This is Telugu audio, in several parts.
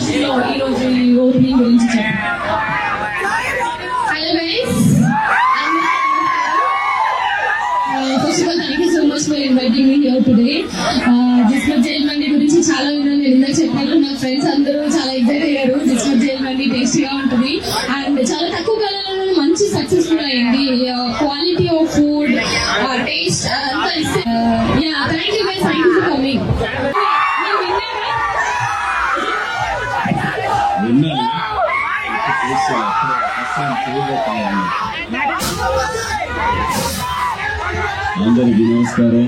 ఇండస్ట్రీలో ఈ రోజు ఈ ఓపెనింగ్ గురించి చెప్పండి. Hello guys, first of all thank you so much for inviting me here today. Jismat jail mandi గురించి చాలా విన్నాను. నేను ఇందాక చెప్పాను, నా ఫ్రెండ్స్ అందరూ చాలా ఎగ్జైట్ అయ్యారు. జిస్మత్ జైల్ మండి టేస్టీగా ఉంటుంది అండ్ చాలా తక్కువ కాలంలో మంచి సక్సెస్ఫుల్ అయింది. క్వాలిటీ ఆఫ్ ఫుడ్, టేస్ట్ అంతా ఇస్తే thank you guys, thank you for coming. అందరికి నమస్కారం.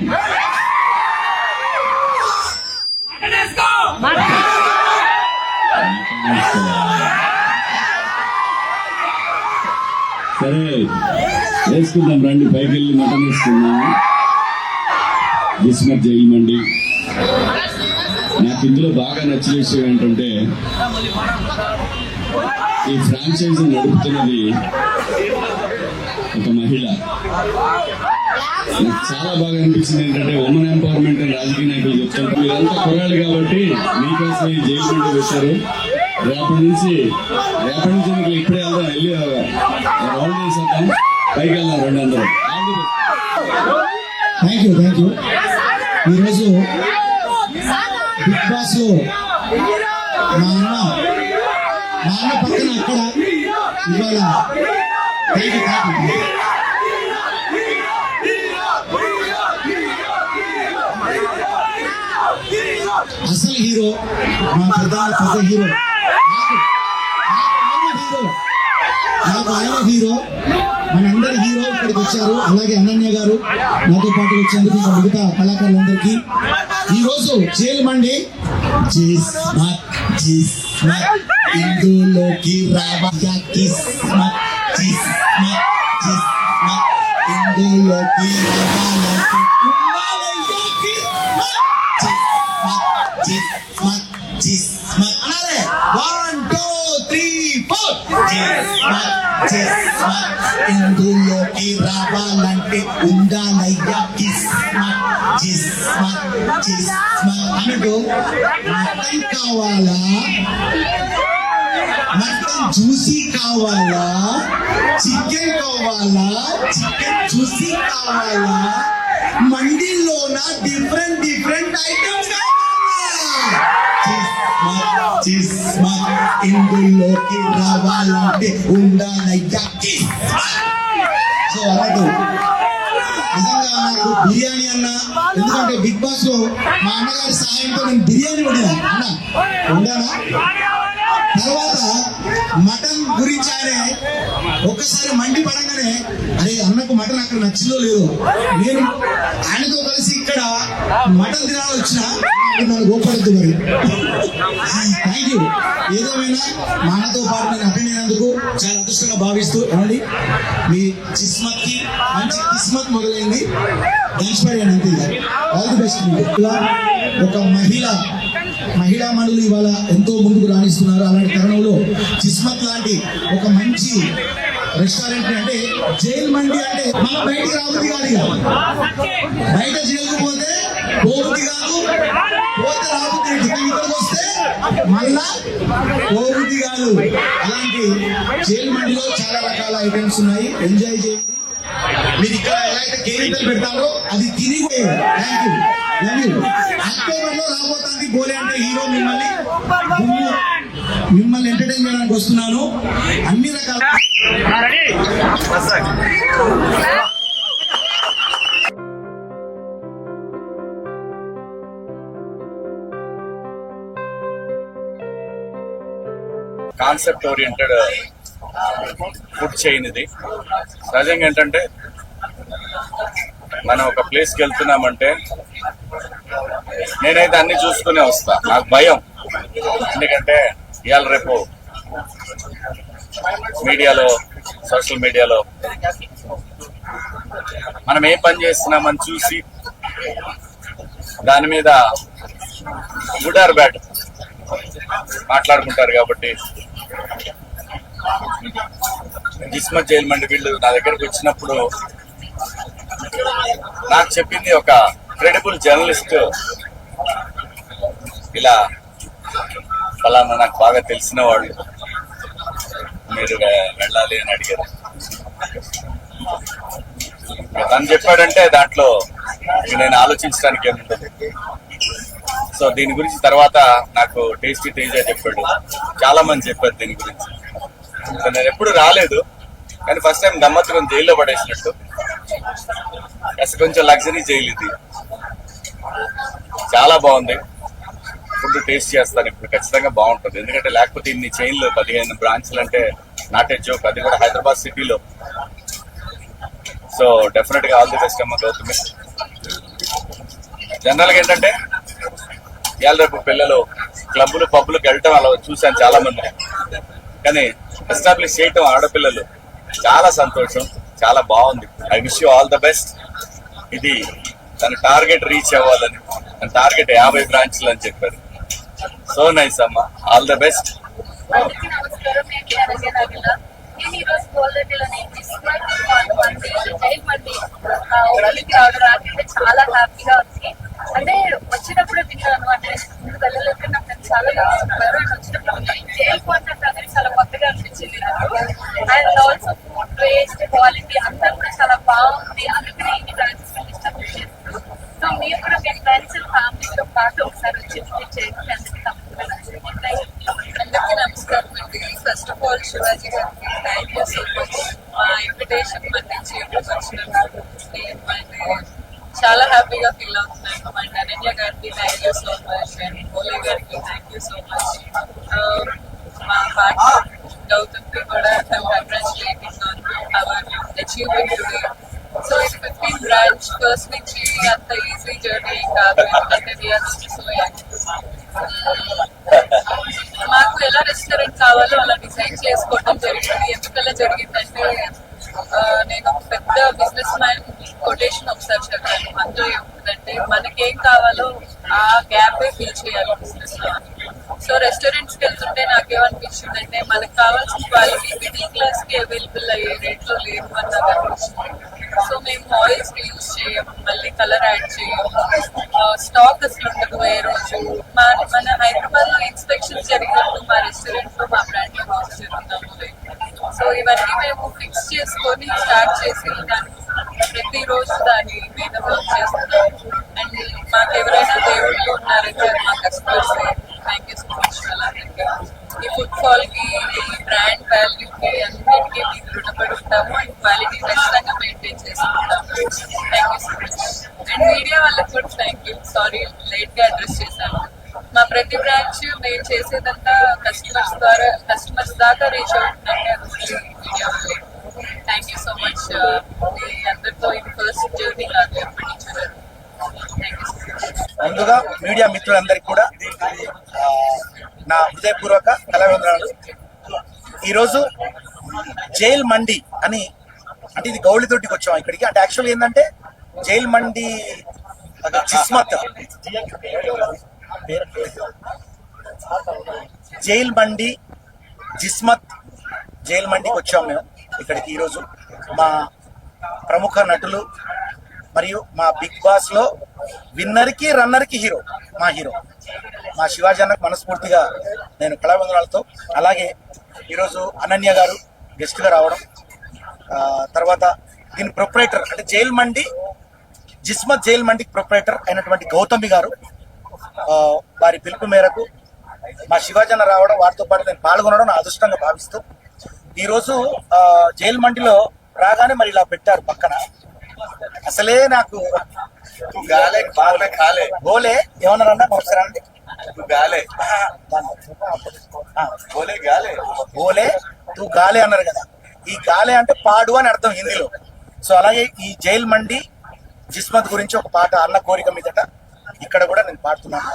సరే వేసుకుందాం రండి, పైకి వెళ్ళి మటన్ వేసుకుందాము. జిస్మత్ జైల్ మండి. నాకు ఇందులో బాగా నచ్చిన విషయం ఏంటంటే ఈ ఫ్రాంచైజీ నడుపుతున్నది ఒక మహిళ. నాకు చాలా బాగా అనిపించింది ఏంటంటే ఉమెన్ ఎంపవర్మెంట్ అని రాజకీయ నాయకులు చెప్తారు. మీరంతా కుర్రాళ్ళు కాబట్టి మీకోసం ఈ జైలు మండి పెట్టారు. రేపటి నుంచి మీకు ఇప్పుడే వెళ్దాం, వెళ్ళి రౌండ్ వేసేద్దాం, పైకి వెళ్దాం రెండు అందరూ. Thank you. ఈరోజు బిగ్ బాస్ లో మా అన్న పక్కన అక్కడ ఇవాళ అసలు హీరో, మా పెద్ద హీరో, నాకు ఆయన హీరో, మనందరి హీరో ఇక్కడికి వచ్చారు. అలాగే అనన్య గారు నాతో పాటు వచ్చేందుకు ఇంకా మిగతా కళాకారులందరికీ ఈ రోజు జైలు మండి ఇందులోకి రావాలా కిస్మత్ ఇందులోకి అనాలే 1 2 3 4 ఇందులోకి రావాలంటే ఉండాలయ్యా కిస్మత్ అనుకో. మటన్ కావాలా, మటన్ జ్యూసీ కావాలా, చికెన్ కావాలా, చికెన్ జ్యూసీ కావాలా, మండీలోన డిఫరెంట్ ఐటమ్స్ ఇందులోకి రావాలంటే ఉండాలయ్యా. సో అన్నట్టు నిజంగా నాకు బిర్యానీ అన్నా, ఎందుకంటే బిగ్ బాస్ లో మా అన్నగారి సహాయంతో నేను బిర్యానీ వండానా. తర్వాత మటన్ గురించి ఆయనే ఒక్కసారి మండి పడంగానే అరే అన్నకు మటన్ అక్కడ నచ్చిందో లేదో, నేను ఆయనతో కలిసి ఇక్కడ మటన్ తినాలని వచ్చిన గోపడద్దు మరి. Thank you. ఏదేమైనా మా అన్నతో పాటు నేను అటెండ్ అయినందుకు చాలా అదృష్టంగా భావిస్తూ ఏమండి మీ కిస్మత్ కి మంచి కిస్మత్ మొదలైంది. ధన్యవాదాలు అంతే. All the best. ఒక మహిళా మనులు ఇవాళ ఎంతో ముందుకు రాణిస్తున్నారు. అలాంటి తరుణంలో కిస్మత్ లాంటి ఒక మంచి రెస్టారెంట్ అంటే జైల్ మండి అంటే మనం బయటికి రాబుద్ది కాదు. బయట జైలుకు పోతే పోబుద్ది కాదు, పోతే రాబుద్ది. ఇక్కడికి వస్తే మళ్ళా పోబుద్ది కాదు. అలాంటి జైల్ మండిలో చాలా రకాల ఐటమ్స్ ఉన్నాయి. ఎంజాయ్ చేయండి. మీరు ఇక్కడ ఎలా అయితే కేరింతలు పెడతారో అది తిరిగి. Thank you. అక్టోబర్ లో రాబోతుంది గోలే అంటే హీరో మిమ్మల్ని ఎంటర్టైన్ చేయడానికి వస్తున్నాను. అన్ని రకాల కాన్సెప్ట్ ఓరియంటెడ్ ఫుడ్ చైన్ ఇది. సహజంగా ఏంటంటే మనం ఒక ప్లేస్కి వెళ్తున్నామంటే నేనైతే అన్ని చూసుకునే వస్తా. నాకు భయం, ఎందుకంటే ఇవాళ రేపు మీడియాలో, సోషల్ మీడియాలో మనం ఏ పని చేస్తున్నామని చూసి దాని మీద గుడ్ ఆర్ బ్యాడ్ మాట్లాడుకుంటారు. కాబట్టి జిస్మత్ జైల్ మండి వీళ్ళు నా దగ్గరికి వచ్చినప్పుడు నాకు చెప్పింది, ఒక క్రెడిబుల్ జర్నలిస్ట్ ఇలా ఫలానా నాకు బాగా తెలిసిన వాళ్ళు మీరు వెళ్ళాలి అని అడిగారు. తను చెప్పాడంటే దాంట్లో నేను ఆలోచించడానికి ఏముంటుంది. సో దీని గురించి తర్వాత నాకు టేస్టీ తేజ చెప్పాడు, చాలా మంది చెప్పారు దీని గురించి. సో నేను ఎప్పుడు రాలేదు, కానీ ఫస్ట్ టైం గమ్మత్తుగా జైల్లో పడేసినట్టు. అసలు కొంచెం లగ్జరీ జైలు ఇది, చాలా బాగుంది. ఫుడ్ టేస్ట్ చేస్తాను ఇప్పుడు, ఖచ్చితంగా బాగుంటుంది. ఎందుకంటే లేకపోతే ఇన్ని చైన్లు 15 బ్రాంచ్లు అంటే నాట్ ఏ జోక్, అది కూడా హైదరాబాద్ సిటీలో. సో డెఫినెట్ గా ఆల్ ది బెస్ట్ అమ్మ గౌతమి. జనరల్ గా ఏంటంటే ఇవాళ రేపు పిల్లలు క్లబ్లు పబ్లకు వెళ్ళటం అలా చూశాను చాలా మంది, కానీ ఎస్టాబ్లిష్ చేయటం ఆడపిల్లలు చాలా సంతోషం, చాలా బాగుంది. I wish you all the best. ఇది తన టార్గెట్ రీచ్ అవ్వాలని, తన టార్గెట్ 50 బ్రాంచ్లు అని చెప్పారు. సో నైస్ అమ్మ, ఆల్ ద బెస్ట్. అందరికీ నమస్కారం. నేను కేఆర్కే నాగల. నేను ఈ రోజు గోల్డెన్లోని జైల్ మండి ఓపెనింగ్ రావడం నాకైతే చాలా హ్యాపీగా ఉంది. అంటే వచ్చినప్పుడు విన్నాను, అంటే ముందు వెళ్ళలేక నా ఫ్రెండ్స్ చాలా చూస్తున్నారు. అండ్ వచ్చినప్పుడు జైల్ కాన్సెప్ట్ అనేది చాలా కొత్తగా అనిపించింది నాకు. And also food taste quality అంతా కూడా చాలా బాగుంది. అందుకని ఈ బ్రాంచెస్ ఎస్టాబ్లిష్ చేస్తారు. సో మీరు కూడా మీ ఫ్రెండ్స్ ఫ్యామిలీతో పాటు ఒకసారి వచ్చి విజిట్ చేయండి. అందుకే తప్పకుండా అందరికీ నమస్కారం అండి. ఫస్ట్ ఆఫ్ ఆల్ శివాజీ గారికి థ్యాంక్ యూ సో మచ్. మా ఇన్విటేషన్ మన్నించి ఇక్కడికి వచ్చినందుకు చాలా హ్యాపీగా ఫీల్ అవుతున్నాను. అండ్ అనన్య గారికి thank you so much. And Bhole గారికి థ్యాంక్ యూ సో మచ్. మా పార్ట్నర్ గౌతమ్కి కూడా congratulating on hour achievement today. So ఇది 15 బ్రాంచ్ ఫస్ట్ నుంచి అంత ఈజీ జర్నీ కాదు, ఎందుకంటే మాకు ఎలా రెస్టారెంట్ కావాలో అలా డిజైన్ చేసుకోవడం జరిగింది. ఎందుకలా జరిగిందంటే నేను ఒక పెద్ద బిజినెస్ మ్యాన్ కొటేషన్ ఒకసారి చదివాను. అందులో ఏముంటుందంటే మనకేం కావాలో ఆ గ్యాప్ ఫిల్ చేయాలి బిజినెస్ లో. సో రెస్టారెంట్స్ కి వెళ్తుంటే నాకేమనిపించిందంటే మనకు కావాల్సిన క్వాలిటీ మిడిల్ క్లాస్ కి అవైలబుల్ అయ్యే రేట్ లో లేదు అని నాకు అనిపించింది. సో మేము ఆయిల్స్ యూజ్ చేయము, మళ్ళీ కలర్ యాడ్ చేయము, స్టాక్ అసలు ఉండదు ఏ రోజు. మన హైదరాబాద్ లో ఇన్స్పెక్షన్ జరిగినప్పుడు మా రెస్టారెంట్ లో మా బ్రాండ్ లాంచ్ జరుగుతాము. సో ఇవన్నీ మేము ఫిక్స్ చేసుకొని స్టార్ట్ చేసి ప్రతి రోజు దాని మీద వర్క్ చేస్తున్నాం. అండ్ మాకు ఎవరైనా దేవుళ్ళు ఉన్నారంటే మా customers thank you so much. అలాగే ఈ ఫుడ్ ఫాల్ కి, ఈ బ్రాండ్ వాల్యూకి అన్నిటికీ మీకు రుణపడి ఉంటాము. అండ్ క్వాలిటీ ఖచ్చితంగా మెయింటైన్ చేసుకుంటాము. Thank you so much. And media వాళ్ళకి కూడా థ్యాంక్ యూ. సారీ లేట్ గా అడ్రస్ చేశాను. మా ప్రతి బ్రాంచ్ మేము చేసేదంతా కస్టమర్స్ దాకా రీచ్ అవుతుందంటే మీడియా వాళ్ళే. Thank you so much. మీ అందరితో ఇది ఫస్ట్ జర్నీ కాదు, ఎప్పటి నుంచో థ్యాంక్ యూ సో మచ్. ముందుగా మీడియా మిత్రులందరికీ కూడా నా హృదయపూర్వక కళావందనాలు. ఈరోజు జైల్ మండి అని, అంటే ఇది గౌళితోటికి వచ్చాం ఇక్కడికి. అంటే యాక్చువల్ ఏంటంటే జైల్ మండి జిస్మత్, జైల్ మండి జిస్మత్ జైల్ మండికి వచ్చాం మేము ఇక్కడికి. ఈరోజు మా ప్రముఖ నటులు మరియు మా బిగ్ బాస్ లో విన్నర్ కి రన్నర్ కి హీరో మా శివాజీ అన్నకు మనస్ఫూర్తిగా నేను కళావందనాలతో, అలాగే ఈరోజు అనన్య గారు గెస్ట్ గా రావడం, తర్వాత దీని ప్రొపరేటర్ అంటే జైల్ మండి జిస్మత్ జైల్ మండికి ప్రొపరేటర్ అయినటువంటి గౌతమి గారు వారి పిలుపు మేరకు మా శివాజీ అన్న రావడం, వారితో పాటు నేను పాల్గొనడం నా అదృష్టంగా భావిస్తూ ఈరోజు జైల్ మండిలో రాగానే మరి ఇలా పెట్టారు పక్కన. అసలే నాకు బోలే ఏమన్నారన్నా ఒకసారి అండి, బోలే తూ గాలే అన్నారు కదా. ఈ గాలే అంటే పాడు అని అర్థం హిందీలో. సో అలాగే ఈ జైల్ మండి జిస్మత్ గురించి ఒక పాట అన్న కోరిక మీదట ఇక్కడ కూడా నేను పాడుతున్నాను.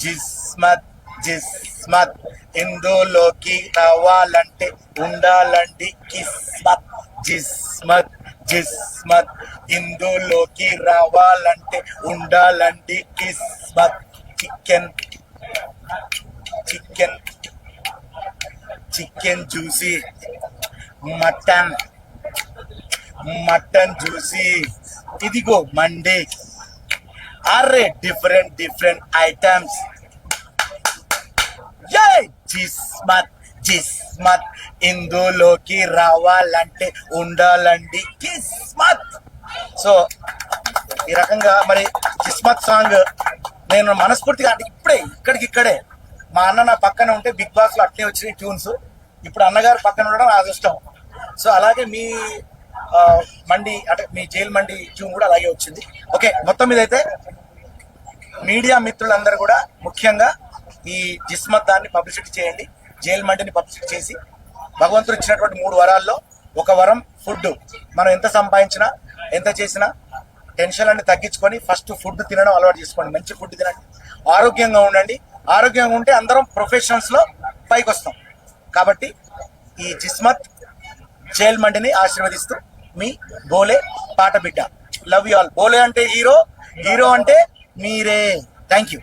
జిస్మత్ జిస్మత్ ఇందులోకి రావాలంటే ఉండాలంటే కిస్మత్. జిస్మత్ జిస్మత్ ఇందులోకి రావాలంటే ఉండాలంటే కిస్మత్. Chicken chicken chicken juicy, mutton juicy, ఇదిగో మండే. అరే డిఫరెంట్ ఐటమ్స్, జిస్మత్ జిస్మత్ ఇందులోకి రావాలంటే ఉండాలండి కిస్మత్. సో ఈ రకంగా మరి కిస్మత్ సాంగ్ నేను మనస్ఫూర్తిగా అంటే ఇక్కడే మా అన్న నా పక్కన ఉంటే బిగ్ బాస్ లో అట్లే వచ్చినాయి ట్యూన్స్. ఇప్పుడు అన్నగారు పక్కన ఉండడం నా అదృష్టం. సో అలాగే మీ మండి అంటే మీ జైల్ మండి ట్యూన్ కూడా అలాగే వచ్చింది. ఓకే, మొత్తం మీద అయితే మీడియా మిత్రులందరూ కూడా ముఖ్యంగా ఈ జిస్మత్ దాన్ని పబ్లిసిటీ చేయండి, జైల్ మండిని పబ్లిసిటీ చేసి భగవంతుడు ఇచ్చినటువంటి 3 వరాల్లో ఒక వరం ఫుడ్. మనం ఎంత సంపాదించినా ఎంత చేసినా టెన్షన్ అన్ని తగ్గించుకొని ఫస్ట్ ఫుడ్ తినడం అలవాటు చేసుకోండి. మంచి ఫుడ్ తినండి, ఆరోగ్యంగా ఉండండి. ఆరోగ్యంగా ఉంటే అందరం ప్రొఫెషనల్స్ లో పైకి వస్తాం. కాబట్టి ఈ జిస్మత్ జైల్ మండిని ఆశీర్వదిస్తూ మీ బోలే పాట బిడ్డ. Love you all. బోలే అంటే హీరో, హీరో అంటే మీరే. Thank you.